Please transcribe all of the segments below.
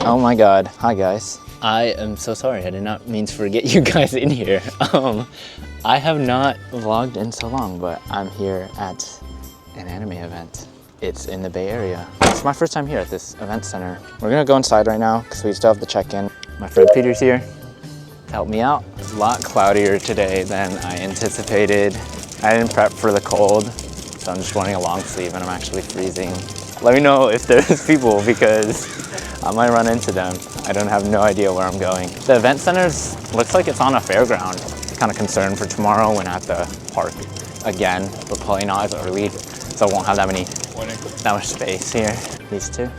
Oh my god. Hi guys. I am so sorry. I did not mean to forget you guys in here. I have not vlogged in so long, but I'm here at an anime event. It's in the Bay Area. It's my first time here at this event center. We're gonna go inside right now because we still have to check in. My friend Peter's here to help me out. It's a lot cloudier today than I anticipated. I didn't prep for the cold, so I'm just wearing a long sleeve and I'm actually freezing. Let me know if there's people because I might run into them. I don't have no idea where I'm going. The event center looks like it's on a fairground. Kind of concerned for tomorrow when I have to park again, but probably not as early, so I won't have that much space here. These two.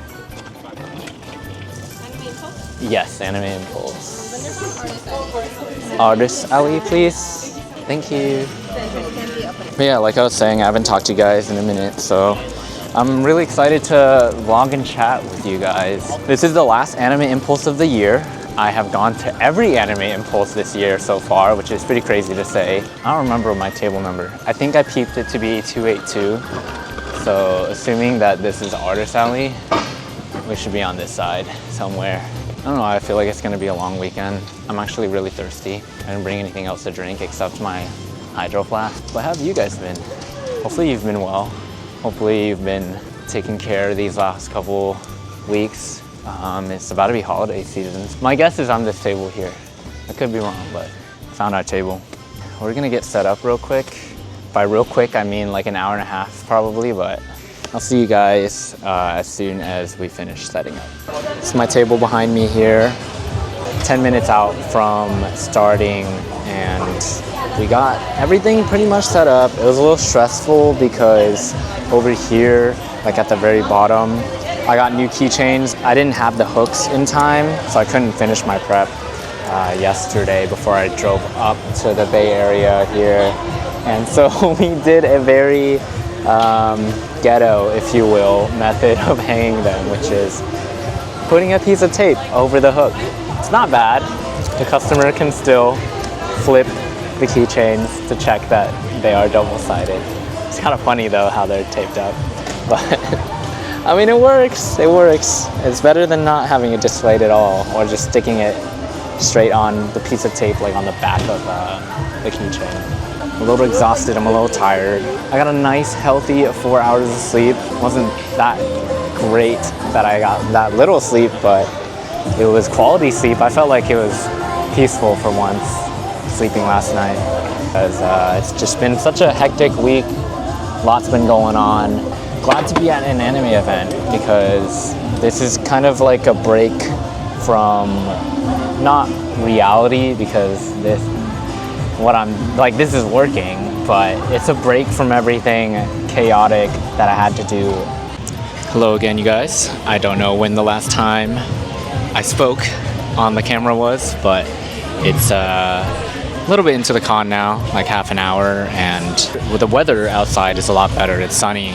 Yes, Anime Impulse. Artist Alley, please. Thank you. But yeah, like I was saying, I haven't talked to you guys in a minute, so I'm really excited to vlog and chat with you guys. This is the last Anime Impulse of the year. I have gone to every Anime Impulse this year so far, which is pretty crazy to say. I don't remember my table number. I think I peeped it to be 282. So assuming that this is Artist Alley, we should be on this side somewhere. I don't know, I feel like it's gonna be a long weekend. I'm actually really thirsty. I didn't bring anything else to drink except my hydro flask. But how have you guys been? Hopefully you've been well. Hopefully you've been taking care of these last couple weeks. It's about to be holiday season. My guess is on this table here. I could be wrong, but I found our table. We're gonna get set up real quick. By real quick, I mean like an hour and a half probably, but I'll see you guys as soon as we finish setting up. This is my table behind me here. 10 minutes out from starting, and we got everything pretty much set up. It was a little stressful because over here, like at the very bottom, I got new keychains. I didn't have the hooks in time, so I couldn't finish my prep yesterday before I drove up to the Bay Area here. And so we did a very ghetto, if you will, method of hanging them, which is putting a piece of tape over the hook. It's not bad. The customer can still flip the keychains to check that they are double-sided. It's kind of funny though how they're taped up, but I mean it works, it works. It's better than not having it displayed at all or just sticking it straight on the piece of tape like on the back of the keychain. I'm a little exhausted, I'm a little tired. I got a nice healthy 4 hours of sleep. It wasn't that great that I got that little sleep, but it was quality sleep. I felt like it was peaceful for once sleeping last night because it's just been such a hectic week. Lots been going on. Glad to be at an anime event because this is kind of like a break from not reality because this is working, but it's a break from everything chaotic that I had to do. Hello again, you guys. I don't know when the last time I spoke on the camera was, but it's a little bit into the con now, like half an hour, and with the weather outside is a lot better. It's sunny.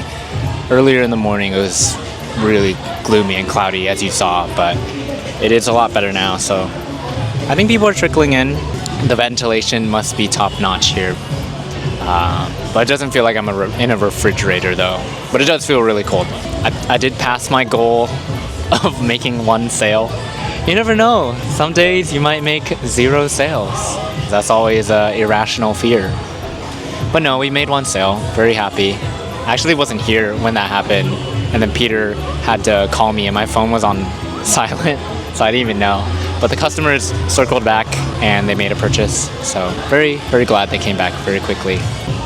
Earlier in the morning it was really gloomy and cloudy as you saw, but it is a lot better now, so I think people are trickling in. The ventilation must be top-notch here, but it doesn't feel like I'm in a refrigerator though, but it does feel really cold. I did pass my goal of making one sale. You never know, some days you might make 0 sales. That's always an irrational fear. But no, we made one sale, very happy. I actually wasn't here when that happened, and then Peter had to call me and my phone was on silent, so I didn't even know. But the customers circled back and they made a purchase, so very, very glad they came back very quickly.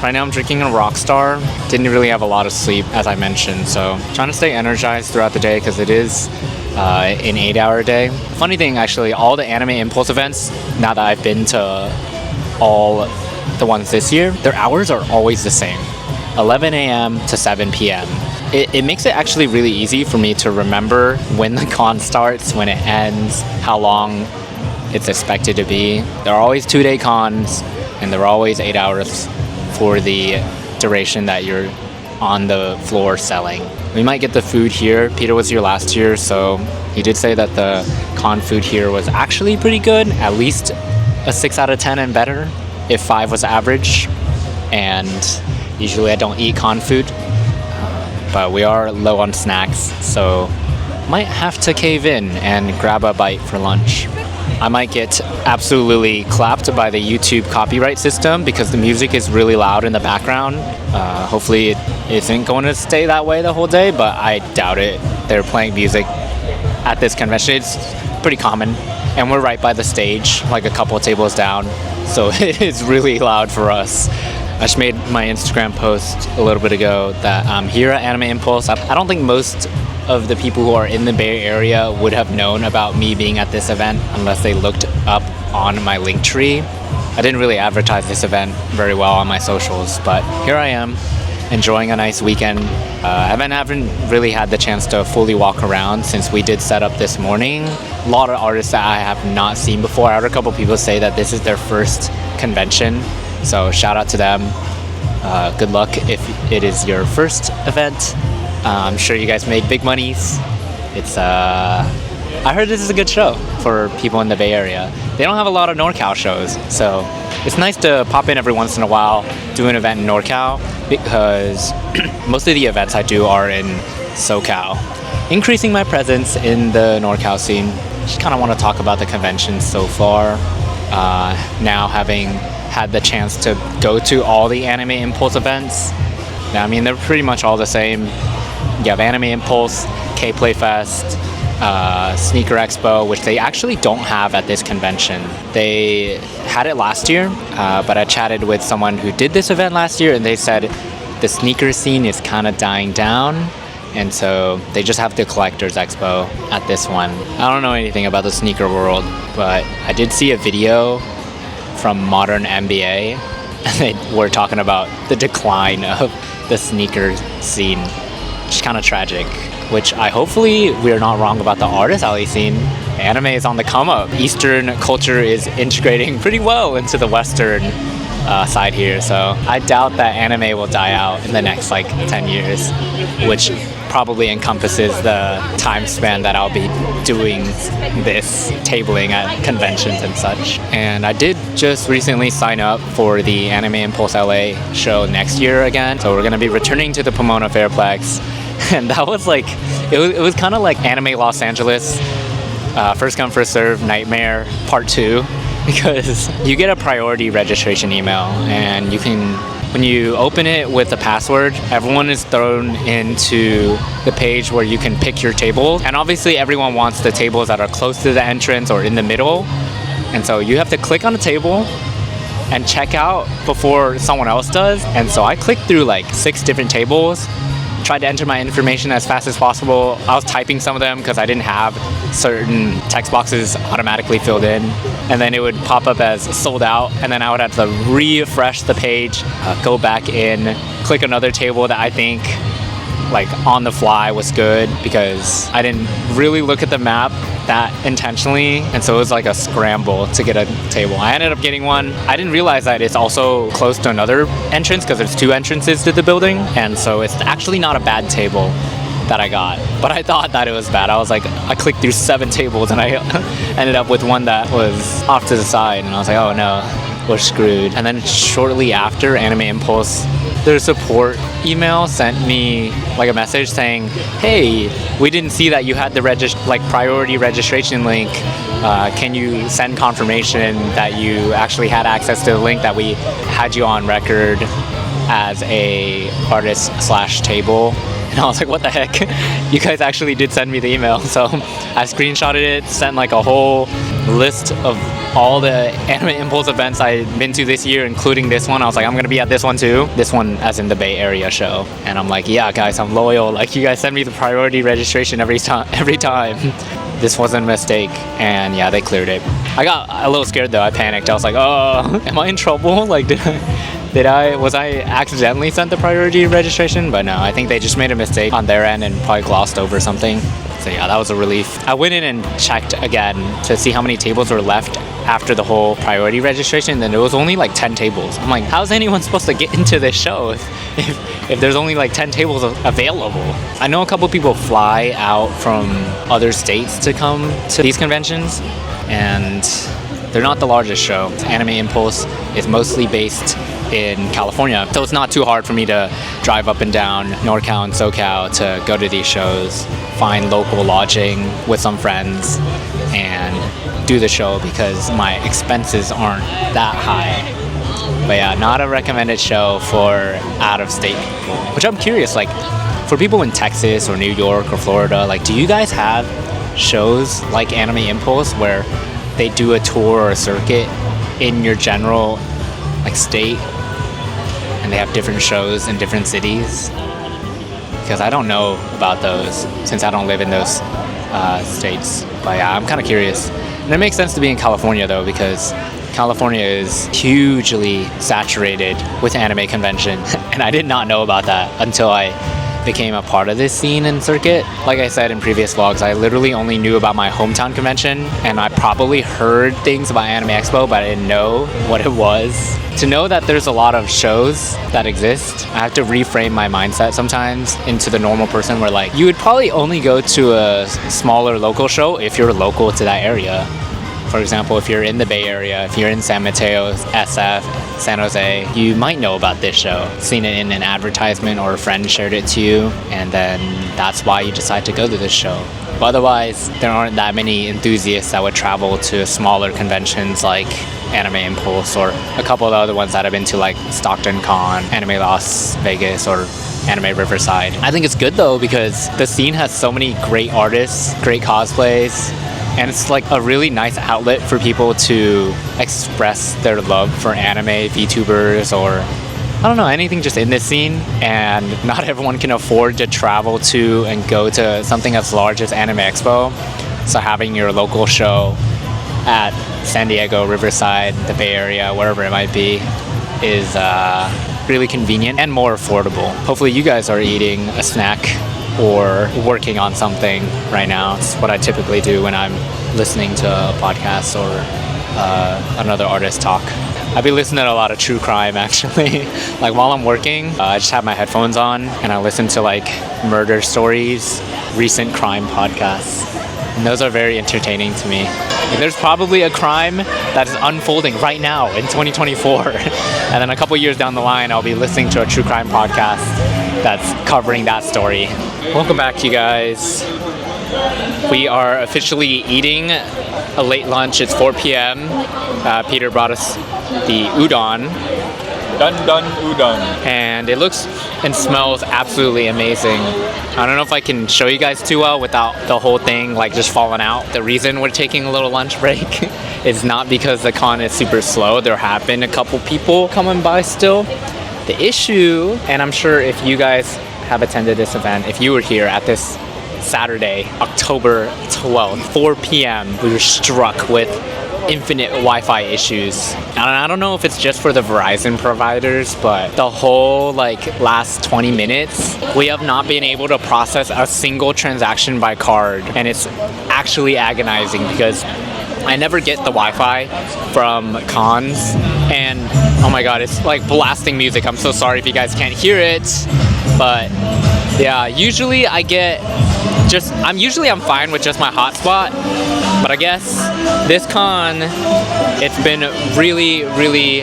Right now I'm drinking a Rockstar. Didn't really have a lot of sleep, as I mentioned, so trying to stay energized throughout the day because it is an 8-hour day. Funny thing, actually, all the Anime Impulse events, now that I've been to all the ones this year, their hours are always the same, 11 a.m. to 7 p.m. It makes it actually really easy for me to remember when the con starts, when it ends, how long it's expected to be. There are always 2-day cons, and they're always 8 hours for the duration that you're on the floor selling. We might get the food here. Peter was here last year, so he did say that the con food here was actually pretty good, at least a 6 out of 10 and better, if 5 was average. And usually I don't eat con food, but we are low on snacks, so might have to cave in and grab a bite for lunch. I might get absolutely clapped by the YouTube copyright system because the music is really loud in the background. Hopefully it isn't going to stay that way the whole day, but I doubt it. They're playing music at this convention. It's pretty common, and we're right by the stage, like a couple of tables down, so it is really loud for us. I just made my Instagram post a little bit ago that I'm here at Anime Impulse. I don't think most of the people who are in the Bay Area would have known about me being at this event unless they looked up on my Linktree. I didn't really advertise this event very well on my socials, but here I am, enjoying a nice weekend. I haven't really had the chance to fully walk around since we did set up this morning. A lot of artists that I have not seen before. I heard a couple people say that this is their first convention, so shout out to them. Good luck if it is your first event. I'm sure you guys made big monies. I heard this is a good show for people in the Bay Area. They don't have a lot of NorCal shows, so it's nice to pop in every once in a while, do an event in NorCal, because most of the events I do are in SoCal. Increasing my presence in the NorCal scene. Just kind of want to talk about the convention so far. Now having had the chance to go to all the Anime Impulse events. Now, I mean, they're pretty much all the same. You have Anime Impulse, K-Play Fest, Sneaker Expo, which they actually don't have at this convention. They had it last year, but I chatted with someone who did this event last year, and they said the sneaker scene is kind of dying down, and so they just have the Collectors Expo at this one. I don't know anything about the sneaker world, but I did see a video from Modern NBA, and they were talking about the decline of the sneaker scene. Which is kind of tragic, which hopefully we're not wrong about the artist alley scene. Anime is on the come up. Eastern culture is integrating pretty well into the Western side here, so I doubt that anime will die out in the next like 10 years, which probably encompasses the time span that I'll be doing this tabling at conventions and such. And I did just recently sign up for the Anime Impulse LA show next year again, so we're going to be returning to the Pomona Fairplex. And that was like, it was kind of like Anime Los Angeles, first come first serve nightmare part 2, because you get a priority registration email, and you can, when you open it with the password, everyone is thrown into the page where you can pick your table, and obviously everyone wants the tables that are close to the entrance or in the middle, and so you have to click on a table and check out before someone else does. And so I clicked through like 6 different tables, tried to enter my information as fast as possible. I was typing some of them because I didn't have certain text boxes automatically filled in, and then it would pop up as sold out, and then I would have to refresh the page, go back in, click another table that I think like on the fly was good, because I didn't really look at the map that intentionally, and so it was like a scramble to get a table. I ended up getting one. I didn't realize that it's also close to another entrance, because there's 2 entrances to the building, and so it's actually not a bad table that I got, but I thought that it was bad. I was like, I clicked through 7 tables and I ended up with one that was off to the side, and I was like, oh no, we're screwed. And then shortly after, Anime Impulse, their support email sent me like a message saying, hey, we didn't see that you had the priority registration link. Can you send confirmation that you actually had access to the link, that we had you on record as a artist/table? And I was like, what the heck? You guys actually did send me the email. So I screenshotted it, sent like a whole list of all the Anime Impulse events I've been to this year, including this one. I was like, I'm going to be at this one too. This one as in the Bay Area show. And I'm like, yeah, guys, I'm loyal. Like, you guys send me the priority registration every time. This wasn't a mistake. And yeah, they cleared it. I got a little scared though. I panicked. I was like, oh, am I in trouble? Like, was I accidentally sent the priority registration? But no, I think they just made a mistake on their end and probably glossed over something. So yeah, that was a relief. I went in and checked again to see how many tables were left after the whole priority registration, then there was only like 10 tables. I'm like, how's anyone supposed to get into this show if there's only like 10 tables available? I know a couple people fly out from other states to come to these conventions, and they're not the largest show. Anime Impulse is mostly based in California. So it's not too hard for me to drive up and down NorCal and SoCal to go to these shows, find local lodging with some friends, and do the show because my expenses aren't that high. But yeah, not a recommended show for out-of-state people. Which I'm curious, like, for people in Texas or New York or Florida, like, do you guys have shows like Anime Impulse where they do a tour or a circuit in your general, like, state, and they have different shows in different cities? Because I don't know about those since I don't live in those states. But yeah, I'm kind of curious. And it makes sense to be in California though, because California is hugely saturated with anime convention. And I did not know about that until I became a part of this scene and circuit. Like I said in previous vlogs, I literally only knew about my hometown convention, and I probably heard things about Anime Expo, but I didn't know what it was. To know that there's a lot of shows that exist, I have to reframe my mindset sometimes into the normal person where, like, you would probably only go to a smaller local show if you're local to that area. For example, if you're in the Bay Area, if you're in San Mateo, SF, San Jose, you might know about this show, seen it in an advertisement or a friend shared it to you, and then that's why you decide to go to this show. But otherwise, there aren't that many enthusiasts that would travel to smaller conventions like Anime Impulse or a couple of the other ones that I've been to, like Stockton Con, Anime Las Vegas, or Anime Riverside. I think it's good though because the scene has so many great artists, great cosplays, and it's like a really nice outlet for people to express their love for anime, VTubers, or I don't know, anything just in this scene. And not everyone can afford to travel to and go to something as large as Anime Expo. So having your local show at San Diego, Riverside, the Bay Area, wherever it might be, is really convenient and more affordable. Hopefully you guys are eating a snack or working on something right now. It's what I typically do when I'm listening to a podcast or another artist talk. I've been listening to a lot of true crime actually. Like while I'm working, I just have my headphones on and I listen to like murder stories, recent crime podcasts. And those are very entertaining to me. Like, there's probably a crime that is unfolding right now in 2024. And then a couple years down the line, I'll be listening to a true crime podcast that's covering that story. Welcome back, you guys. We are officially eating a late lunch. It's 4 p.m. Peter brought us the udon. Dun udon. And it looks and smells absolutely amazing. I don't know if I can show you guys too well without the whole thing like just falling out. The reason we're taking a little lunch break is not because the con is super slow. There have been a couple people coming by still. The issue, and I'm sure if you guys have attended this event, if you were here at this Saturday, October 12th, 4 p.m., we were struck with infinite Wi-Fi issues. And I don't know if it's just for the Verizon providers, but the whole like last 20 minutes, we have not been able to process a single transaction by card. And it's actually agonizing because I never get the Wi-Fi from cons, and oh my god, it's like blasting music. I'm so sorry if you guys can't hear it, but yeah, usually I'm fine with just my hotspot, but I guess this con, it's been really, really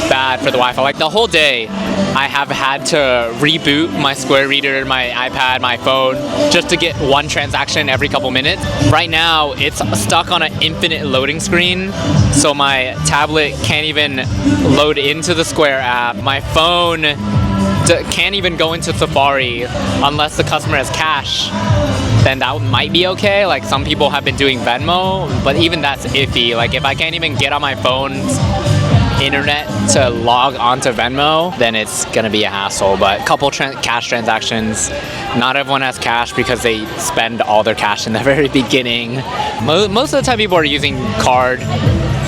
bad for the Wi-Fi. Like the whole day, I have had to reboot my Square Reader, my iPad, my phone, just to get one transaction every couple minutes. Right now, it's stuck on an infinite loading screen, so my tablet can't even load into the Square app. My phone can't even go into Safari unless the customer has cash. Then that might be okay. Like some people have been doing Venmo, but even that's iffy. Like if I can't even get on my phone's internet to log onto Venmo, then it's gonna be a hassle. But a couple cash transactions. Not everyone has cash because they spend all their cash in the very beginning. Most of the time people are using card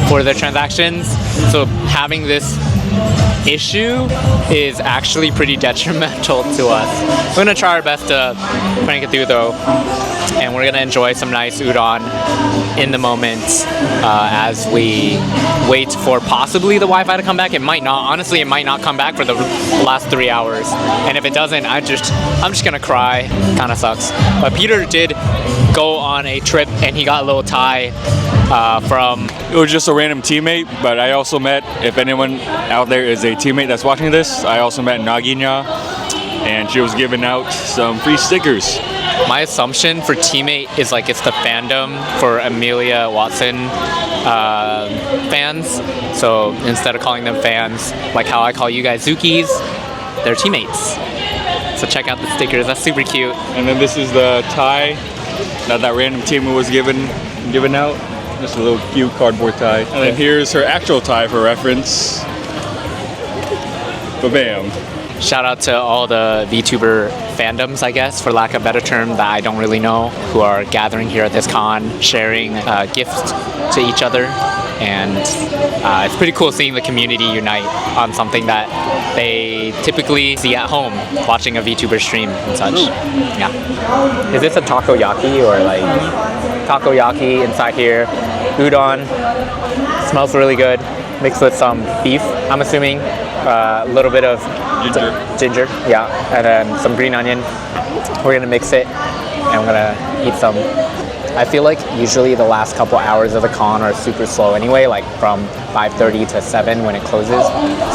for their transactions, so having this issue is actually pretty detrimental to us. We're gonna try our best to crank it through though, and we're gonna enjoy some nice udon in the moment as we wait for possibly the Wi-Fi to come back. It might not. Honestly, it might not come back for the last 3 hours, and if it doesn't, I'm just gonna cry. Kind of sucks. But Peter did go on a trip, and he got a little Thai from... It was just a random teammate, but I also met, if anyone out there is a teammate that's watching this, I also met Naginya, and she was giving out some free stickers. My assumption for teammate is like it's the fandom for Amelia Watson fans. So instead of calling them fans, like how I call you guys Zookies, they're teammates. So check out the stickers, that's super cute. And then this is the tie that random teammate was giving out. Just a little cute cardboard tie. And then here's her actual tie for reference. Ba-bam. Shout out to all the VTuber fandoms, I guess, for lack of a better term, that I don't really know, who are gathering here at this con, sharing gifts to each other. And it's pretty cool seeing the community unite on something that they typically see at home, watching a VTuber stream and such. Yeah. Is this a takoyaki or like takoyaki inside here? Udon. Smells really good. Mixed with some beef, I'm assuming. A little bit of ginger, yeah, and then some green onion. We're gonna mix it, and we're gonna eat some. I feel like usually the last couple hours of the con are super slow anyway, like from 5:30 to 7 when it closes.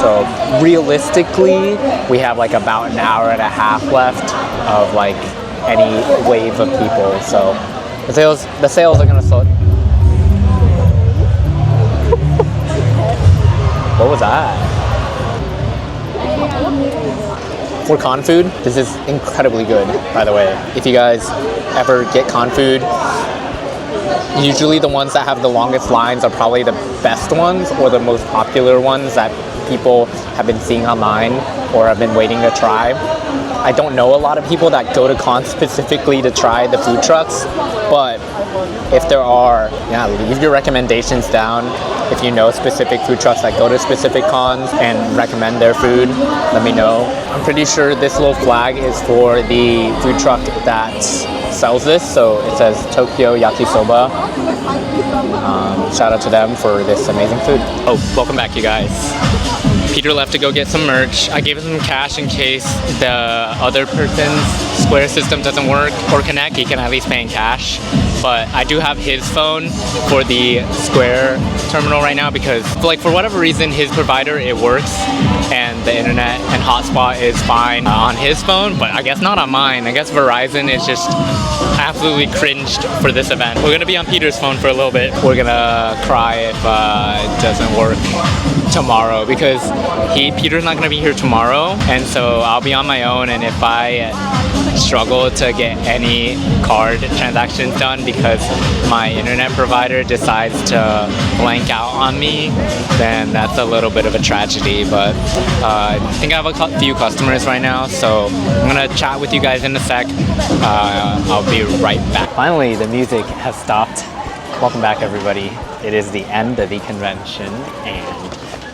So realistically, we have like about an hour and a half left of like any wave of people. So the sales are gonna slow. What was that? For con food, this is incredibly good, by the way. If you guys ever get con food, usually the ones that have the longest lines are probably the best ones or the most popular ones that people have been seeing online or have been waiting to try. I don't know a lot of people that go to cons specifically to try the food trucks, but if there are, yeah, leave your recommendations down. If you know specific food trucks that go to specific cons and recommend their food, let me know. I'm pretty sure this little flag is for the food truck that sells this, so it says Tokyo Yakisoba. Shout out to them for this amazing food. Oh, welcome back, you guys. Peter left to go get some merch. I gave him some cash in case the other person's Square system doesn't work or connect. He can at least pay in cash. But I do have his phone for the Square terminal right now because, like, for whatever reason, his provider, it works and the internet and hotspot is fine on his phone, but I guess not on mine. I guess Verizon is just absolutely cringed for this event. We're gonna be on Peter's phone for a little bit. We're gonna cry if it doesn't work tomorrow because Peter's not gonna be here tomorrow, and so I'll be on my own, and if I struggle to get any card transactions done because my internet provider decides to blank out on me, then that's a little bit of a tragedy. But I think I have a few customers right now, so I'm gonna chat with you guys in a sec. I'll be right back. Finally, the music has stopped. Welcome back, everybody. It is the end of the convention,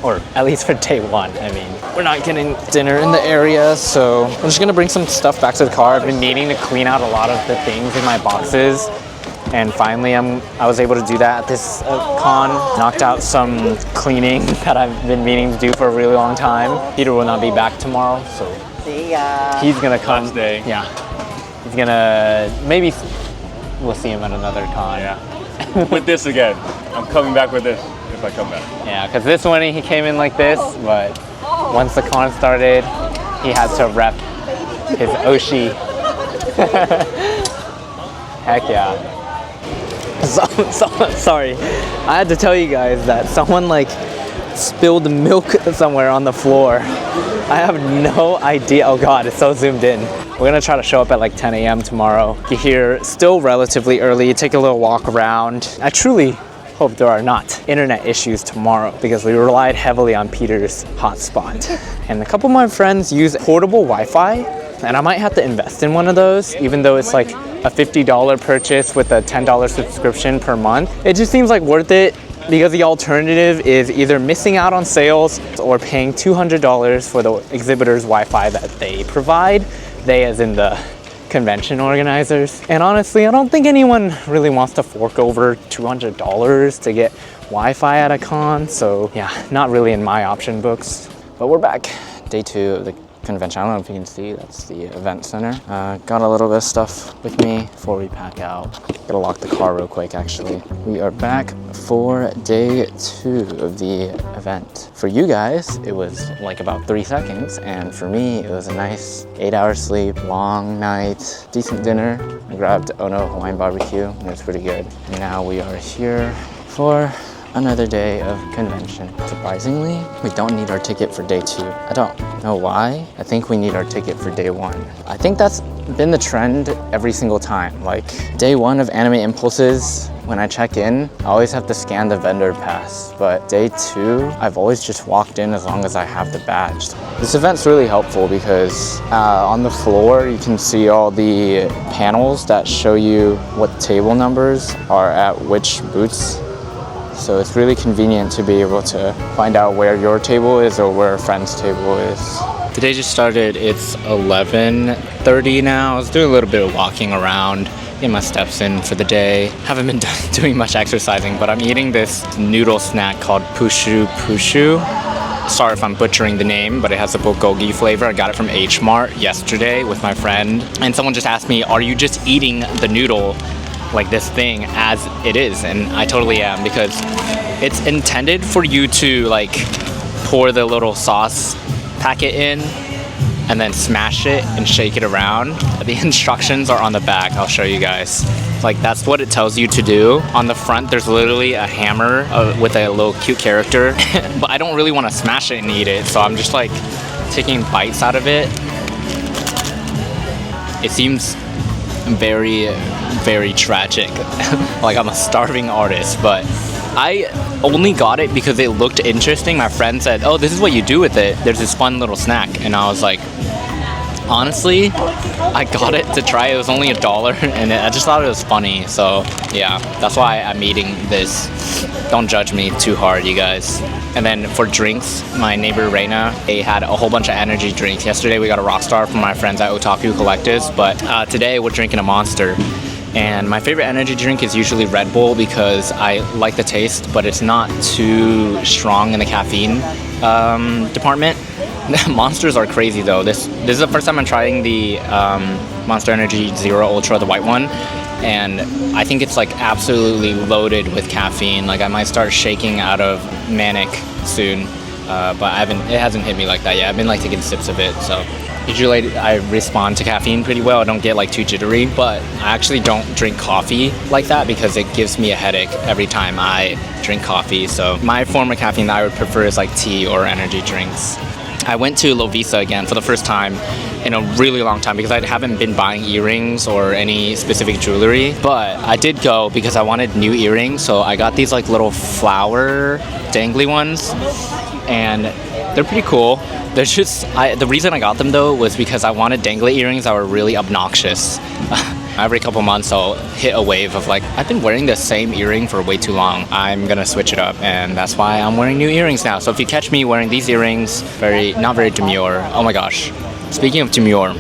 or at least for day one. I mean, we're not getting dinner in the area, so I'm just gonna bring some stuff back to the car. I've been needing to clean out a lot of the things in my boxes, and finally I was able to do that at this con. Knocked out some cleaning that I've been meaning to do for a really long time. Peter will not be back tomorrow, so he's gonna come. Last day. Yeah, he's gonna, maybe we'll see him at another con. Yeah. With this again. I'm coming back with this if I come back. Yeah, because this one he came in like this, but once the con started, he had to rep his Oshi. Heck yeah. Sorry, I had to tell you guys that someone like spilled milk somewhere on the floor. I have no idea. Oh god, it's so zoomed in. We're gonna try to show up at like 10 a.m. tomorrow. Get here still relatively early, take a little walk around. I truly hope there are not internet issues tomorrow because we relied heavily on Peter's hotspot. And a couple of my friends use portable Wi-Fi, and I might have to invest in one of those, even though it's like a $50 purchase with a $10 subscription per month. It just seems like worth it because the alternative is either missing out on sales or paying $200 for the exhibitor's Wi-Fi that they provide. They as in the convention organizers. And honestly, I don't think anyone really wants to fork over $200 to get Wi-Fi at a con. So yeah, not really in my option books. But we're back. Day 2 of the Convention. I don't know if you can see, that's the event center. Got a little bit of stuff with me before we pack out. Gotta lock the car real quick, actually. We are back for day 2 of the event. For you guys, it was like about 3 seconds, and for me, it was a nice 8-hour sleep, long night, decent dinner. I grabbed Ono Hawaiian barbecue, and it was pretty good. And now we are here for another day of convention. Surprisingly, we don't need our ticket for day 2. I don't know why. I think we need our ticket for day 1. I think that's been the trend every single time. Like day 1 of Anime Impulses, when I check in, I always have to scan the vendor pass. But day 2, I've always just walked in as long as I have the badge. This event's really helpful because on the floor, you can see all the panels that show you what table numbers are at which booths. So it's really convenient to be able to find out where your table is or where a friend's table is. The day just started. It's 11:30 now. I was doing a little bit of walking around, getting my steps in for the day. Haven't been doing much exercising, but I'm eating this noodle snack called Pushu Pushu. Sorry if I'm butchering the name, but it has a bulgogi flavor. I got it from H Mart yesterday with my friend. And someone just asked me, are you just eating the noodle like this thing as it is? And I totally am, because it's intended for you to like pour the little sauce packet in and then smash it and shake it around. The instructions are on the back. I'll show you guys. Like that's what it tells you to do. On the front there's literally a hammer with a little cute character but I don't really want to smash it and eat it, so I'm just like taking bites out of it. It seems very tragic. Like I'm a starving artist, but I only got it because it looked interesting. My friend said, oh, this is what you do with it. There's this fun little snack. And I was like, honestly, I got it to try. It was only $1 and I just thought it was funny. So yeah, that's why I'm eating this. Don't judge me too hard, you guys. And then for drinks, my neighbor Reina, they had a whole bunch of energy drinks. Yesterday we got a Rockstar from my friends at Otaku Collectives, but today we're drinking a Monster. And my favorite energy drink is usually Red Bull because I like the taste, but it's not too strong in the caffeine department. Monsters are crazy though. This is the first time I'm trying the Monster Energy Zero Ultra, the white one. And I think it's like absolutely loaded with caffeine. Like I might start shaking out of manic soon, but it hasn't hit me like that yet. I've been like taking sips of it, so. Usually I respond to caffeine pretty well. I don't get like too jittery, but I actually don't drink coffee like that because it gives me a headache every time I drink coffee. So my form of caffeine that I would prefer is like tea or energy drinks. I went to Lovisa again for the first time in a really long time because I haven't been buying earrings or any specific jewelry, but I did go because I wanted new earrings. So I got these like little flower dangly ones and they're pretty cool. They're just, the reason I got them though was because I wanted dangly earrings that were really obnoxious. Every couple months I'll hit a wave of like, I've been wearing the same earring for way too long. I'm gonna switch it up, and that's why I'm wearing new earrings now. So if you catch me wearing these earrings, not very demure. Oh my gosh. Speaking of demure,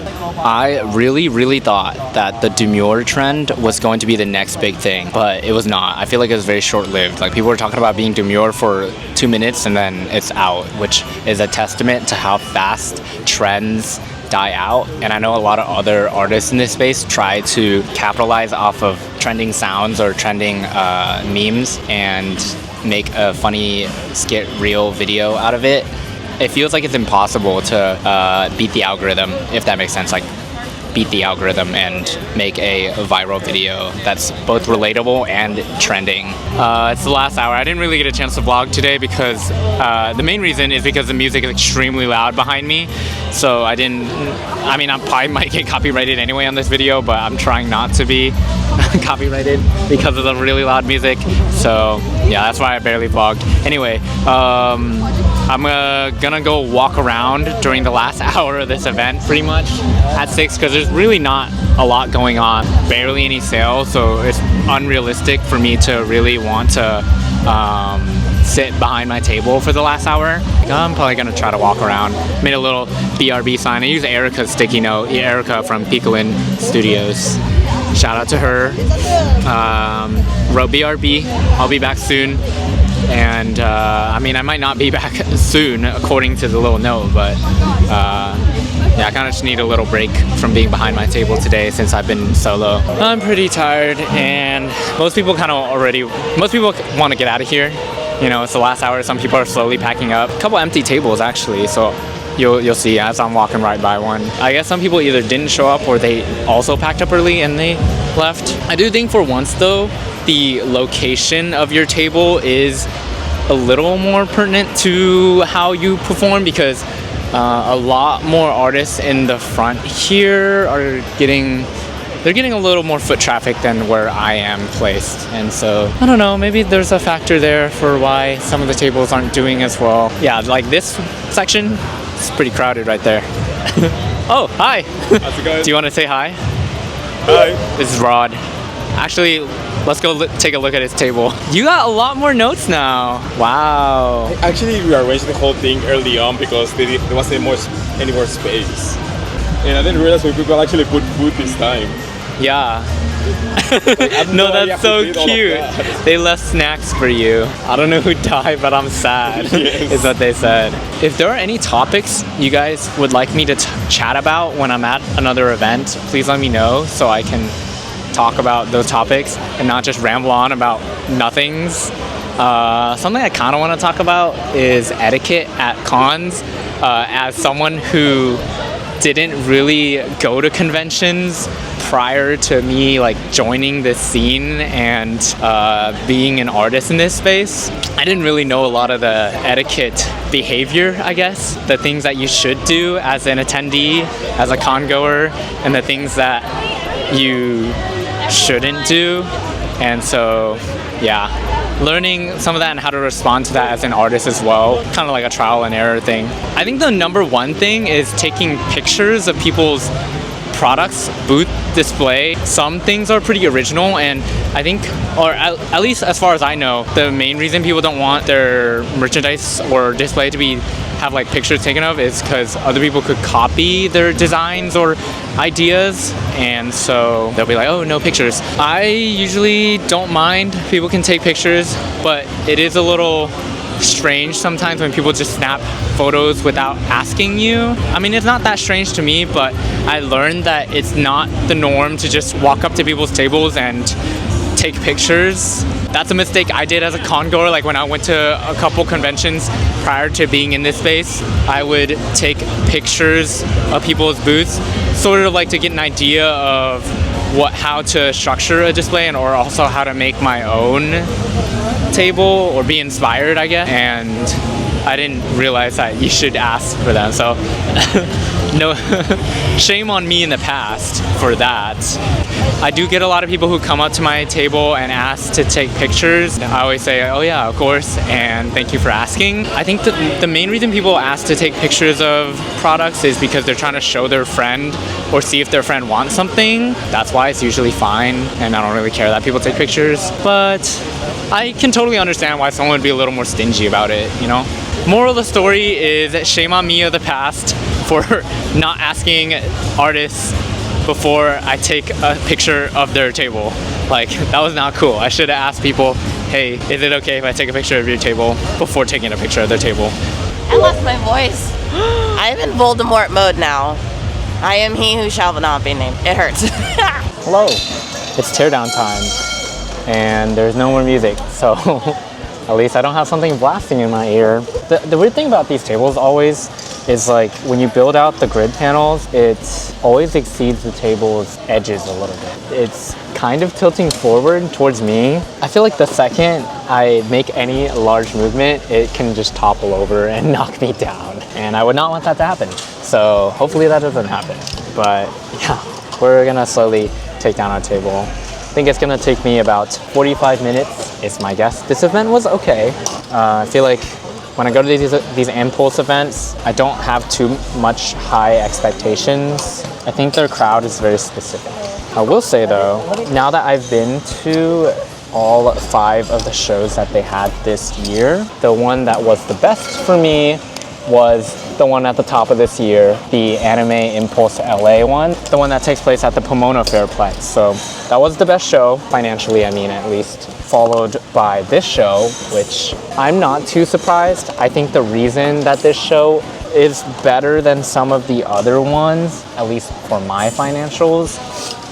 I really thought that the demure trend was going to be the next big thing, but it was not. I feel like it was very short-lived. Like people were talking about being demure for 2 minutes and then it's out, which is a testament to how fast trends die out. And I know a lot of other artists in this space try to capitalize off of trending sounds or trending memes and make a funny skit reel video out of it. It feels like it's impossible to beat the algorithm, if that makes sense. Like beat the algorithm and make a viral video that's both relatable and trending. It's the last hour. I didn't really get a chance to vlog today because the main reason is because the music is extremely loud behind me. So I probably might get copyrighted anyway on this video, but I'm trying not to be copyrighted because of the really loud music. So yeah, that's why I barely vlogged. Anyway, I'm gonna go walk around during the last hour of this event pretty much at 6 because there's really not a lot going on, barely any sales, so it's unrealistic for me to really want to sit behind my table for the last hour. I'm probably gonna try to walk around. Made a little BRB sign. I used Erica's sticky note, Erica from Picolin Studios. Shout out to her. Wrote BRB, I'll be back soon. And I might not be back soon according to the little note, but Yeah, I kind of just need a little break from being behind my table today since I've been solo. I'm pretty tired, and most people want to get out of here. You know, it's the last hour. Some people are slowly packing up. A couple empty tables actually, so you'll see as I'm walking right by one. I guess some people either didn't show up or they also packed up early and they left. I do think for once though, the location of your table is a little more pertinent to how you perform, because a lot more artists in the front here are getting a little more foot traffic than where I am placed. And so, I don't know, maybe there's a factor there for why some of the tables aren't doing as well. Yeah, like this section, it's pretty crowded right there. Oh, hi. How's it going? Do you want to say hi? Hi. This is Rod. Actually, let's go take a look at his table. You got a lot more notes now. Wow. Actually, we arranged the whole thing early on because there wasn't any more space. And I didn't realize we could actually put food this time. Yeah. Like, No, that's so cute. They left snacks for you. I don't know who died, but I'm sad, Yes. is what they said. If there are any topics you guys would like me to chat about when I'm at another event, please let me know so I can talk about those topics and not just ramble on about nothings. Something I kind of want to talk about is etiquette at cons. As someone who didn't really go to conventions prior to me like joining this scene and being an artist in this space, I didn't really know a lot of the etiquette behavior, I guess, the things that you should do as an attendee, as a con goer, and the things that you shouldn't do. And so yeah, learning some of that and how to respond to that as an artist as well, kind of like a trial and error thing. I think the number one thing is taking pictures of people's products, booth display. Some things are pretty original, and I think, or at least as far as I know, the main reason people don't want their merchandise or display to have like pictures taken of is because other people could copy their designs or ideas, and so they'll be like, oh, no pictures. I usually don't mind, people can take pictures, but it is a little strange sometimes when people just snap photos without asking you. I mean, it's not that strange to me, but I learned that it's not the norm to just walk up to people's tables and take pictures. That's a mistake I did as a con goer. Like when I went to a couple conventions prior to being in this space, I would take pictures of people's booths, sort of like to get an idea of how to structure a display, and or also how to make my own table or be inspired, I guess. And I didn't realize that you should ask for them, so no shame on me in the past for that. I do get a lot of people who come up to my table and ask to take pictures. I always say, oh yeah, of course, and thank you for asking. I think the main reason people ask to take pictures of products is because they're trying to show their friend or see if their friend wants something. That's why it's usually fine, and I don't really care that people take pictures, but I can totally understand why someone would be a little more stingy about it, you know? Moral of the story is shame on me of the past for not asking artists before I take a picture of their table. Like, that was not cool. I should have asked people, hey, is it okay if I take a picture of your table before taking a picture of their table? I lost my voice. I'm in Voldemort mode now. I am he who shall not be named. It hurts. Hello, it's teardown time, and there's no more music, so at least I don't have something blasting in my ear. The weird thing about these tables always is like when you build out the grid panels, it always exceeds the table's edges a little bit. It's kind of tilting forward towards me. I feel like the second I make any large movement, it can just topple over and knock me down. And I would not want that to happen. So hopefully that doesn't happen. But yeah, we're gonna slowly take down our table. I think it's gonna take me about 45 minutes, is my guess. This event was okay. I feel like when I go to these impulse events, I don't have too much high expectations. I think their crowd is very specific. I will say though, now that I've been to all 5 of the shows that they had this year, the one that was the best for me was the one at the top of this year, the Anime Impulse LA one, the one that takes place at the Pomona Fairplex. So that was the best show, financially I mean, at least. Followed by this show, which I'm not too surprised. I think the reason that this show is better than some of the other ones, at least for my financials,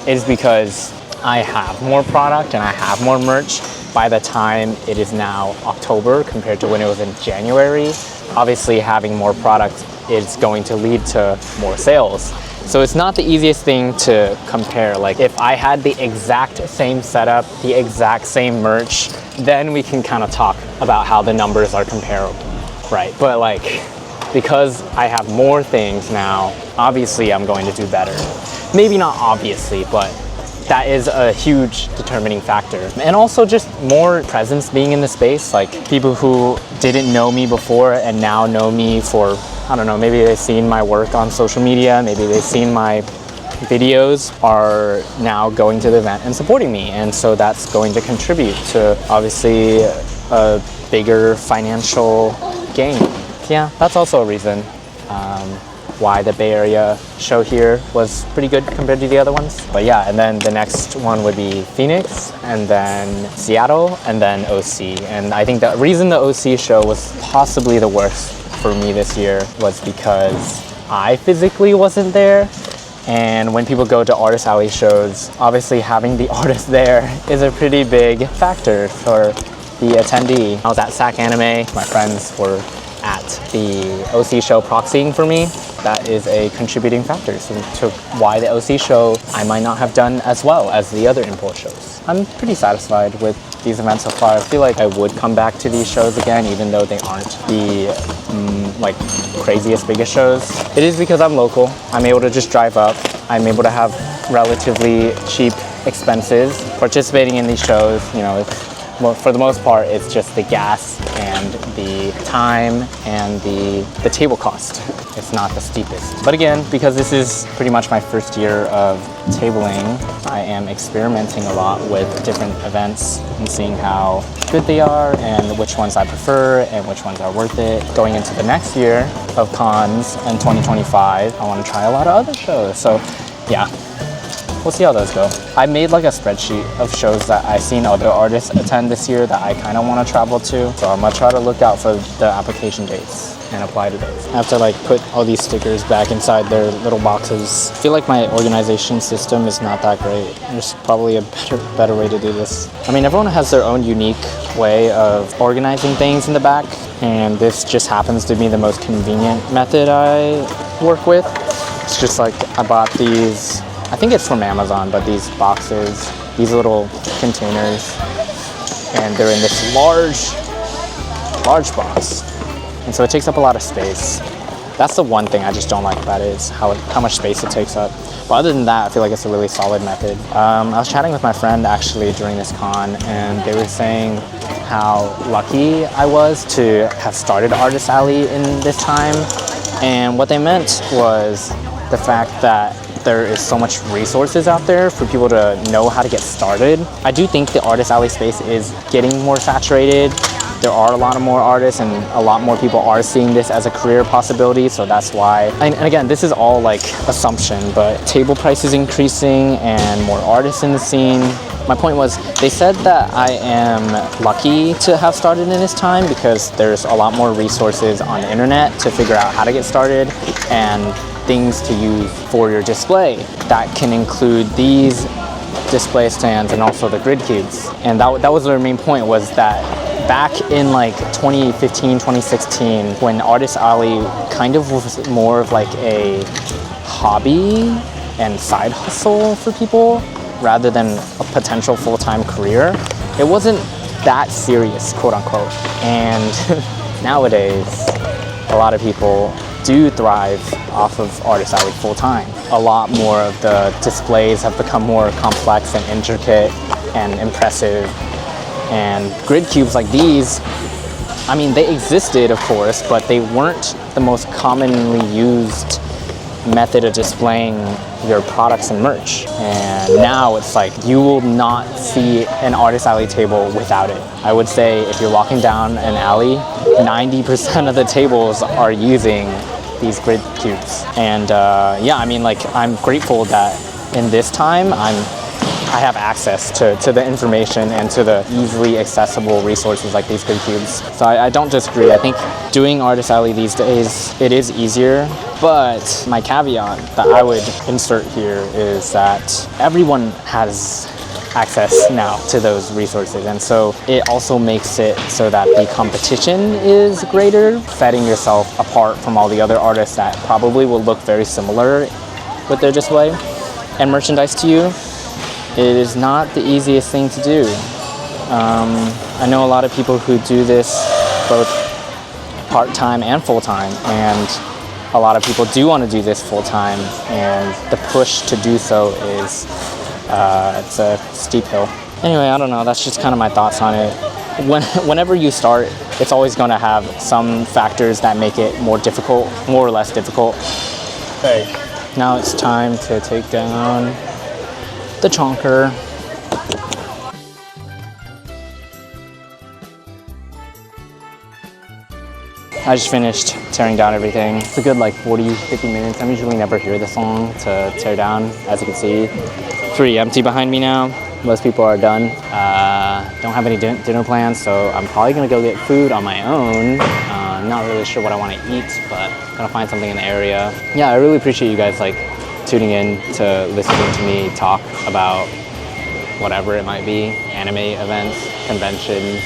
is because I have more product and I have more merch by the time it is now October compared to when it was in January. Obviously, having more product is going to lead to more sales. So it's not the easiest thing to compare. Like if I had the exact same setup, the exact same merch, then we can kind of talk about how the numbers are comparable, right? But like, because I have more things now, obviously I'm going to do better. Maybe not obviously, but that is a huge determining factor. And also just more presence being in the space, like people who didn't know me before and now know me for, I don't know, maybe they've seen my work on social media, maybe they've seen my videos, are now going to the event and supporting me. And so that's going to contribute to obviously a bigger financial gain. Yeah, that's also a reason why the Bay Area show here was pretty good compared to the other ones. But yeah, and then the next one would be Phoenix, and then Seattle, and then OC. And I think the reason the OC show was possibly the worst for me this year was because I physically wasn't there. And when people go to Artist Alley shows, obviously having the artist there is a pretty big factor for the attendee. I was at SAC Anime, my friends were at the OC show proxying for me. That is a contributing factor to why the OC show I might not have done as well as the other import shows. I'm pretty satisfied with these events so far. I feel like I would come back to these shows again, even though they aren't the like craziest, biggest shows. It is because I'm local. I'm able to just drive up. I'm able to have relatively cheap expenses. Participating in these shows, you know, well, for the most part, it's just the gas and the time and the table cost. It's not the steepest. But again, because this is pretty much my first year of tabling, I am experimenting a lot with different events and seeing how good they are and which ones I prefer and which ones are worth it. Going into the next year of cons in 2025, I want to try a lot of other shows. So yeah. We'll see how those go. I made like a spreadsheet of shows that I've seen other artists attend this year that I kind of want to travel to. So I'm gonna try to look out for the application dates and apply to those. I have to like put all these stickers back inside their little boxes. I feel like my organization system is not that great. There's probably a better way to do this. I mean, everyone has their own unique way of organizing things in the back, and this just happens to be the most convenient method I work with. It's just like I bought these, I think it's from Amazon, but these boxes, these little containers, and they're in this large box. And so it takes up a lot of space. That's the one thing I just don't like about it, is how much space it takes up. But other than that, I feel like it's a really solid method. I was chatting with my friend actually during this con, and they were saying how lucky I was to have started Artist Alley in this time. And what they meant was the fact that there is so much resources out there for people to know how to get started. I do think the Artist Alley space is getting more saturated. There are a lot of more artists and a lot more people are seeing this as a career possibility, so that's why. And again, this is all like assumption, but table prices increasing and more artists in the scene. My point was, they said that I am lucky to have started in this time because there's a lot more resources on the internet to figure out how to get started and things to use for your display. That can include these display stands and also the grid cubes. And that was their main point, was that back in like 2015, 2016, when Artist Alley kind of was more of like a hobby and side hustle for people rather than a potential full-time career, it wasn't that serious, quote unquote. And nowadays, a lot of people do thrive off of Artist Alley full-time. A lot more of the displays have become more complex and intricate and impressive. And grid cubes like these, I mean, they existed, of course, but they weren't the most commonly used method of displaying your products and merch. And now it's like you will not see an Artist Alley table without it. I would say if you're walking down an alley, 90% of the tables are using these grid cubes. And yeah, I mean, like, I'm grateful that in this time I'm I have access to the information and to the easily accessible resources like these good cubes. So I don't disagree. I think doing Artist Alley these days, it is easier, but my caveat that I would insert here is that everyone has access now to those resources, and so it also makes it so that the competition is greater, setting yourself apart from all the other artists that probably will look very similar with their display and merchandise to you. It is not the easiest thing to do. I know a lot of people who do this both part-time and full-time, and a lot of people do want to do this full-time, and the push to do so is it's a steep hill. Anyway, I don't know, that's just kind of my thoughts on it. Whenever you start, it's always going to have some factors that make it more difficult, more or less difficult. Okay, now it's time to take down the chonker. I just finished tearing down everything. It's a good like 40, 50 minutes. I usually never hear the song to tear down. As you can see, it's pretty empty behind me now. Most people are done. Don't have any dinner plans, so I'm probably gonna go get food on my own. Not really sure what I want to eat, but gonna find something in the area. Yeah, I really appreciate you guys like tuning in to listening to me talk about whatever it might be, anime events, conventions,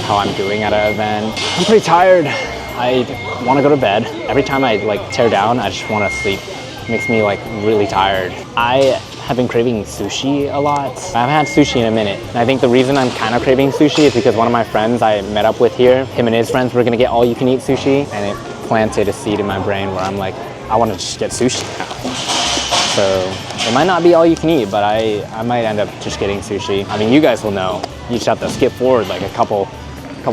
how I'm doing at an event. I'm pretty tired. I want to go to bed. Every time I like tear down, I just want to sleep. It makes me like really tired. I have been craving sushi a lot. I haven't had sushi in a minute. And I think the reason I'm kind of craving sushi is because one of my friends I met up with here, him and his friends were gonna get all you can eat sushi, and it planted a seed in my brain where I'm like, I want to just get sushi now. So it might not be all you can eat, but I might end up just getting sushi. I mean, you guys will know. You just have to skip forward like a couple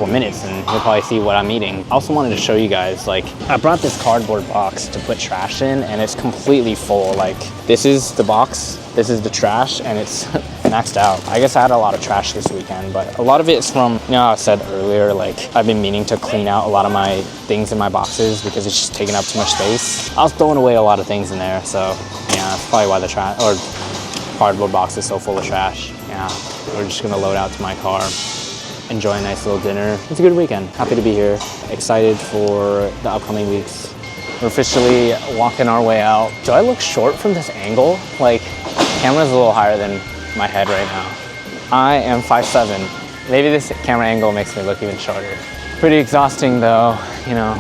minutes and you'll probably see what I'm eating. I also wanted to show you guys, like, I brought this cardboard box to put trash in, and it's completely full. Like, this is the box, this is the trash, and it's maxed out. I guess I had a lot of trash this weekend, but a lot of it's from, you know, I said earlier, like, I've been meaning to clean out a lot of my things in my boxes because it's just taking up too much space. I was throwing away a lot of things in there, so yeah, that's probably why the trash or cardboard box is so full of trash. Yeah, we're just gonna load out to my car, enjoy a nice little dinner. It's a good weekend. Happy to be here. Excited for the upcoming weeks. We're officially walking our way out. Do I look short from this angle? Like, camera's a little higher than my head right now. I am 5'7". Maybe this camera angle makes me look even shorter. Pretty exhausting though, you know,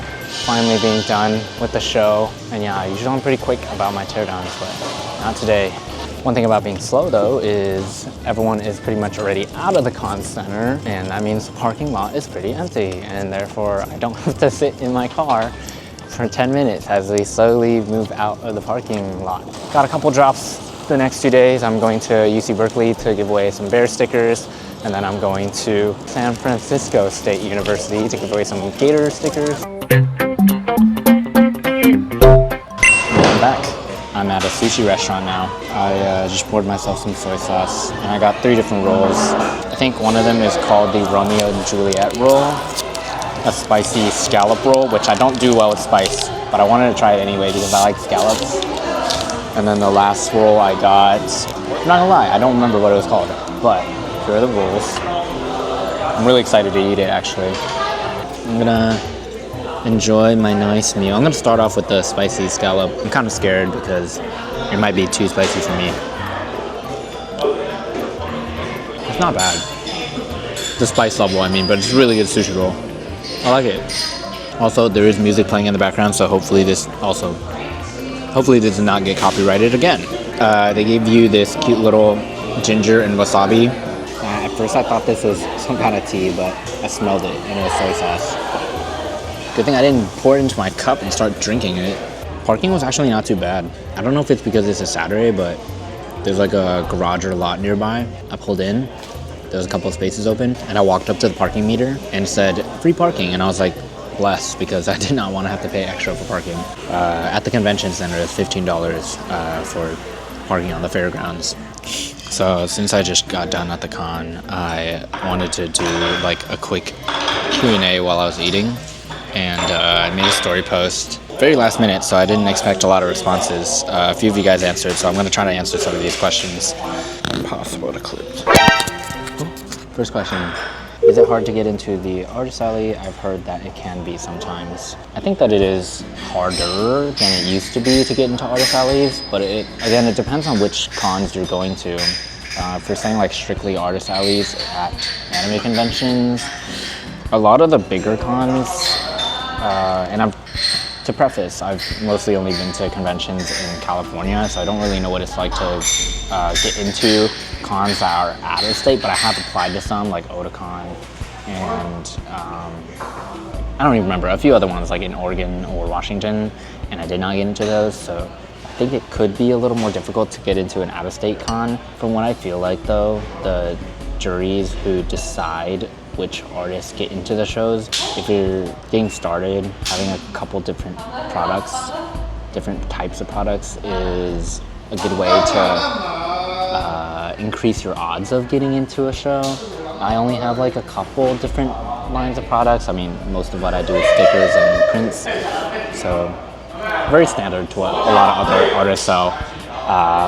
finally being done with the show. And yeah, usually I'm pretty quick about my teardowns, but not today. One thing about being slow though is everyone is pretty much already out of the con center, and that means the parking lot is pretty empty, and therefore I don't have to sit in my car for 10 minutes as we slowly move out of the parking lot. Got a couple drops the next 2 days. I'm going to UC Berkeley to give away some bear stickers, and then I'm going to San Francisco State University to give away some gator stickers. I'm back. I'm at a sushi restaurant now. I just poured myself some soy sauce, and I got 3 different rolls. I think one of them is called the Romeo and Juliet roll, a spicy scallop roll, which I don't do well with spice, but I wanted to try it anyway because I like scallops. And then the last roll I got, I'm not gonna lie, I don't remember what it was called, but here are the rolls. I'm really excited to eat it actually. I'm gonna enjoy my nice meal. I'm gonna start off with the spicy scallop. I'm kind of scared because it might be too spicy for me. It's not bad. The spice level, I mean, but it's really good sushi roll. I like it. Also, there is music playing in the background, so hopefully this does not get copyrighted again. They gave you this cute little ginger and wasabi. At first I thought this was some kind of tea, but I smelled it and it was soy sauce. Good thing I didn't pour it into my cup and start drinking it. Parking was actually not too bad. I don't know if it's because it's a Saturday, but there's like a garage or lot nearby. I pulled in, there was a couple of spaces open, and I walked up to the parking meter and it said free parking, and I was like blessed because I did not want to have to pay extra for parking. At the convention center, it's $15 for parking on the fairgrounds. So since I just got done at the con, I wanted to do like a quick Q&A while I was eating. And I made a story post very last minute, so I didn't expect a lot of responses. A few of you guys answered, so I'm going to try to answer some of these questions. impossible to clip. First question. Is it hard to get into the artist alley? I've heard that it can be sometimes. I think that it is harder than it used to be to get into artist alleys, but it depends on which cons you're going to. If you're saying like strictly artist alleys at anime conventions, a lot of the bigger cons, to preface, I've mostly only been to conventions in California, so I don't really know what it's like to get into cons that are out of state, but I have applied to some, like Otakon, and I don't even remember, a few other ones like in Oregon or Washington, and I did not get into those, so I think it could be a little more difficult to get into an out-of-state con. From what I feel like though, the juries who decide which artists get into the shows, if you're getting started, having a couple different products, different types of products is a good way to increase your odds of getting into a show. I only have like a couple different lines of products. I mean, most of what I do is stickers and prints, so very standard to what a lot of other artists sell.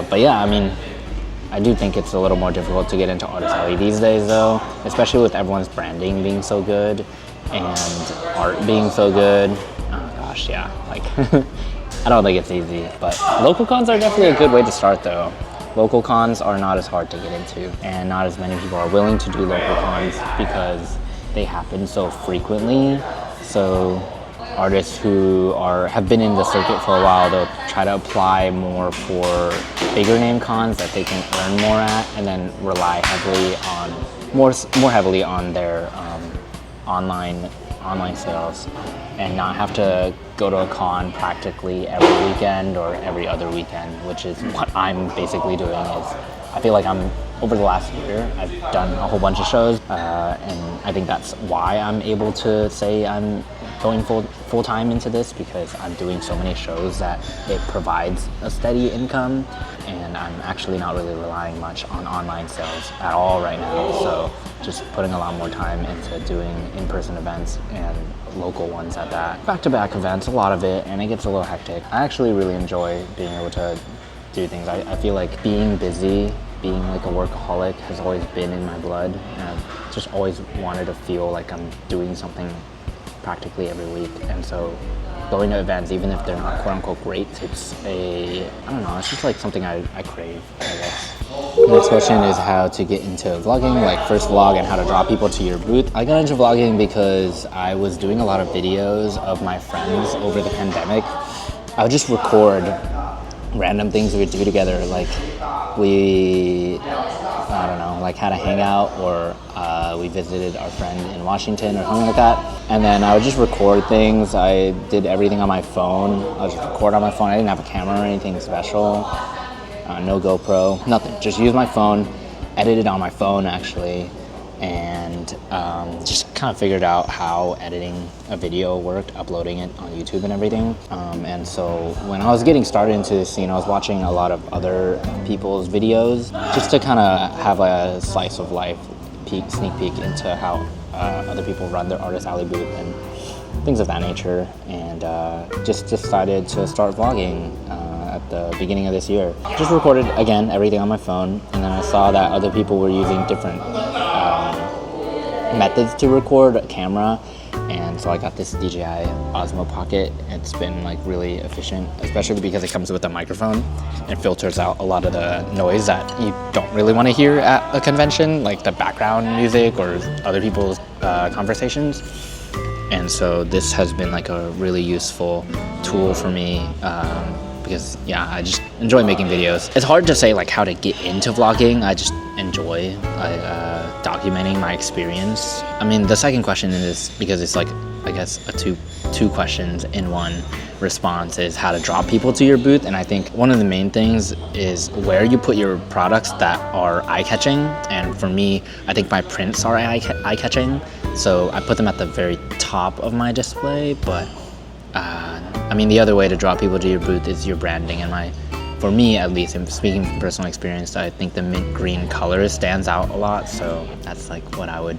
But yeah, I mean, I do think it's a little more difficult to get into artist alley these days though, especially with everyone's branding being so good and art being so good. Oh gosh, yeah, like I don't think it's easy, but local cons are definitely a good way to start though. Local cons are not as hard to get into, and not as many people are willing to do local cons because they happen so frequently. So artists who have been in the circuit for a while, they'll try to apply more for bigger name cons that they can earn more at, and then rely heavily on more heavily on their online sales, and not have to go to a con practically every weekend or every other weekend, which is what I'm basically doing. Is I feel like over the last year, I've done a whole bunch of shows, and I think that's why I'm able to say I'm going full time into this, because I'm doing so many shows that it provides a steady income, and I'm actually not really relying much on online sales at all right now. So just putting a lot more time into doing in-person events and local ones at that. Back-to-back events, a lot of it, and it gets a little hectic. I actually really enjoy being able to do things. I feel like being busy, being like a workaholic has always been in my blood, and I've just always wanted to feel like I'm doing something practically every week. And so going to events, even if they're not quote unquote great, it's it's just like something I crave, I guess. Next question is how to get into vlogging, like first vlog and how to draw people to your booth. I got into vlogging because I was doing a lot of videos of my friends over the pandemic. I would just record random things we would do together, like we had a hangout, or we visited our friend in Washington or something like that, and then I would just record things. I did everything on my phone. I would just record on my phone. I didn't have a camera or anything special, no GoPro, nothing. Just use my phone, edited on my phone actually, and just kind of figured out how editing a video worked, uploading it on YouTube and everything. And so when I was getting started into this scene, I was watching a lot of other people's videos just to kind of have a slice of life, sneak peek into how other people run their artist alley booth and things of that nature. And just decided to start vlogging at the beginning of this year. Just recorded, again, everything on my phone, and then I saw that other people were using different methods to record a camera, and so I got this DJI Osmo Pocket. It's been like really efficient, especially because it comes with a microphone and filters out a lot of the noise that you don't really want to hear at a convention, like the background music or other people's conversations. And so this has been like a really useful tool for me, because yeah, I just enjoy making videos. It's hard to say like how to get into vlogging. I just enjoy documenting my experience. I mean, the second question is, because it's like, I guess a two questions in one response, is how to draw people to your booth. And I think one of the main things is where you put your products that are eye-catching. And for me, I think my prints are eye-catching, so I put them at the very top of my display. But I mean, the other way to draw people to your booth is your branding. And for me at least, and speaking from personal experience, I think the mint green color stands out a lot. So that's like what I would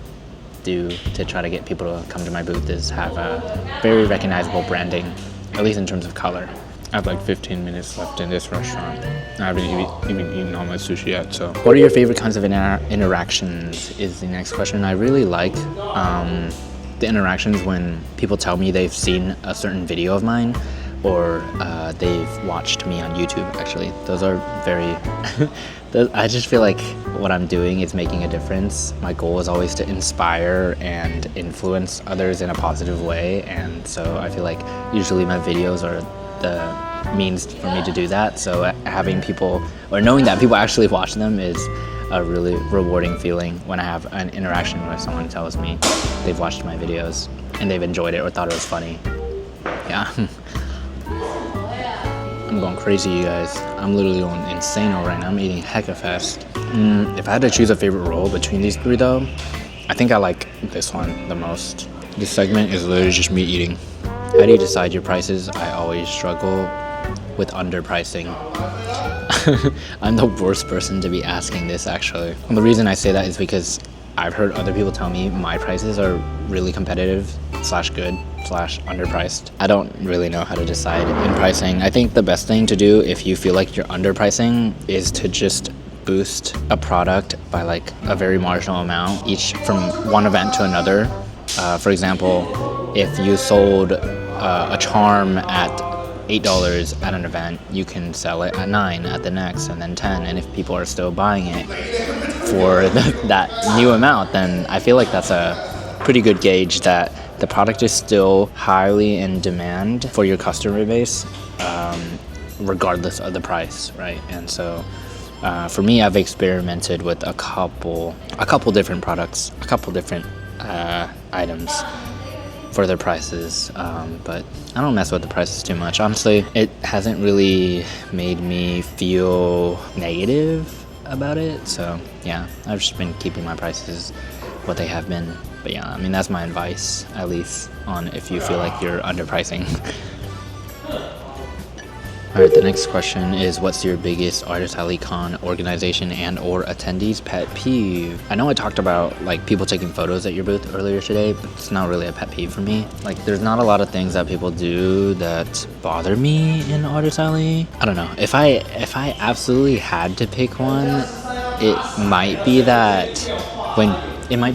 do to try to get people to come to my booth, is have a very recognizable branding, at least in terms of color. I have like 15 minutes left in this restaurant. I haven't even eaten all my sushi yet, so. What are your favorite kinds of interactions is the next question. I really like the interactions when people tell me they've seen a certain video of mine or they've watched me on YouTube, actually. Those are very, I just feel like what I'm doing is making a difference. My goal is always to inspire and influence others in a positive way, and so I feel like usually my videos are the means for me to do that. So having people, or knowing that people actually watch them is a really rewarding feeling when I have an interaction where someone tells me they've watched my videos and they've enjoyed it or thought it was funny. Yeah. I'm going crazy, you guys. I'm literally going insane right now. I'm eating hecka fast. If I had to choose a favorite role between these three though, I think I like this one the most. This segment is literally just me eating. How do you decide your prices? I always struggle with underpricing. I'm the worst person to be asking this, actually. And the reason I say that is because I've heard other people tell me my prices are really competitive / good / underpriced. I don't really know how to decide in pricing. I think the best thing to do if you feel like you're underpricing is to just boost a product by like a very marginal amount each from one event to another. For example, if you sold a charm at $8 at an event, you can sell it at $9 at the next, and then $10. And if people are still buying it for that new amount, then I feel like that's a pretty good gauge that the product is still highly in demand for your customer base, regardless of the price, right? And so for me, I've experimented with a couple different products, a couple different items for their prices, but I don't mess with the prices too much. Honestly, it hasn't really made me feel negative about it, so yeah, I've just been keeping my prices what they have been. But yeah, I mean, that's my advice, at least, on if you feel like you're underpricing. All right, the next question is, what's your biggest Artist Alley Con organization and or attendees pet peeve? I know I talked about like people taking photos at your booth earlier today, but it's not really a pet peeve for me. Like, there's not a lot of things that people do that bother me in Artist Alley. I don't know. If I absolutely had to pick one, it might be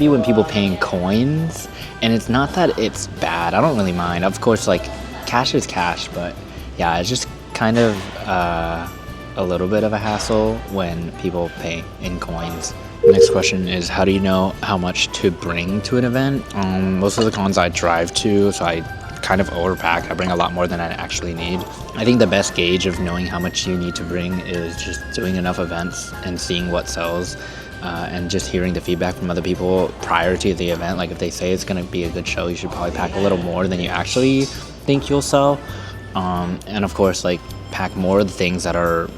when people paying coins, and it's not that it's bad. I don't really mind. Of course, like, cash is cash, but yeah, it's just kind of a little bit of a hassle when people pay in coins. Next question is, how do you know how much to bring to an event? Most of the cons I drive to, so I kind of overpack. I bring a lot more than I actually need. I think the best gauge of knowing how much you need to bring is just doing enough events and seeing what sells, and just hearing the feedback from other people prior to the event. Like, if they say it's going to be a good show, you should probably pack a little more than you actually think you'll sell. And of course, like, pack more of the things that are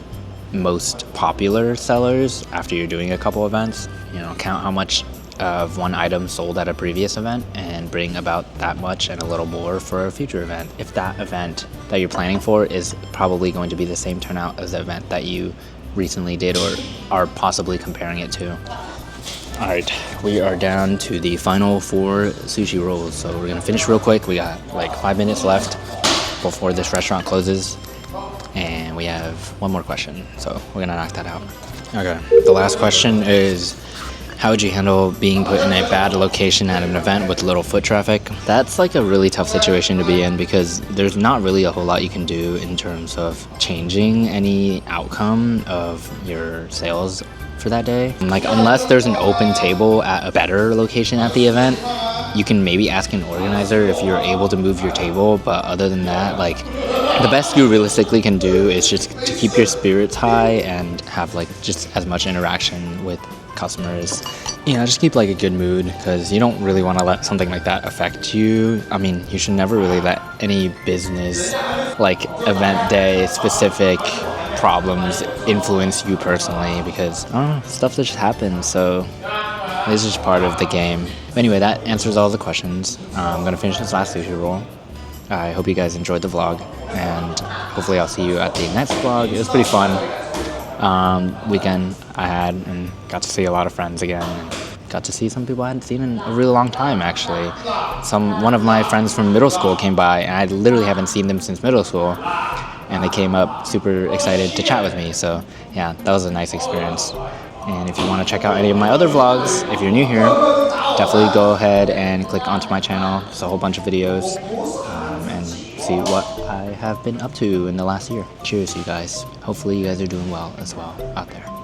most popular sellers after you're doing a couple events. You know, count how much of one item sold at a previous event and bring about that much and a little more for a future event. If that event that you're planning for is probably going to be the same turnout as the event that you recently did or are possibly comparing it to. All right, we are down to the final 4 sushi rolls. So we're gonna finish real quick. We got like 5 minutes left before this restaurant closes, and we have one more question, so we're gonna knock that out. Okay, the last question is, how would you handle being put in a bad location at an event with little foot traffic? That's like a really tough situation to be in, because there's not really a whole lot you can do in terms of changing any outcome of your sales for that day. Like, unless there's an open table at a better location at the event, you can maybe ask an organizer if you're able to move your table, but other than that, like, the best you realistically can do is just to keep your spirits high and have like just as much interaction with customers. You know, just keep like a good mood, because you don't really want to let something like that affect you. I mean, you should never really let any business, like event day specific problems influence you personally, because I don't know, stuff that just happens. So this is just part of the game. But anyway, that answers all the questions. I'm gonna finish this last sushi roll. I hope you guys enjoyed the vlog, and hopefully I'll see you at the next vlog. It was pretty fun weekend I had, and got to see a lot of friends again. And got to see some people I hadn't seen in a really long time, actually. One of my friends from middle school came by, and I literally haven't seen them since middle school, and they came up super excited to chat with me. So yeah, that was a nice experience. And if you want to check out any of my other vlogs, if you're new here, definitely go ahead and click onto my channel. There's a whole bunch of videos, and see what I have been up to in the last year. Cheers, you guys. Hopefully you guys are doing well as well out there.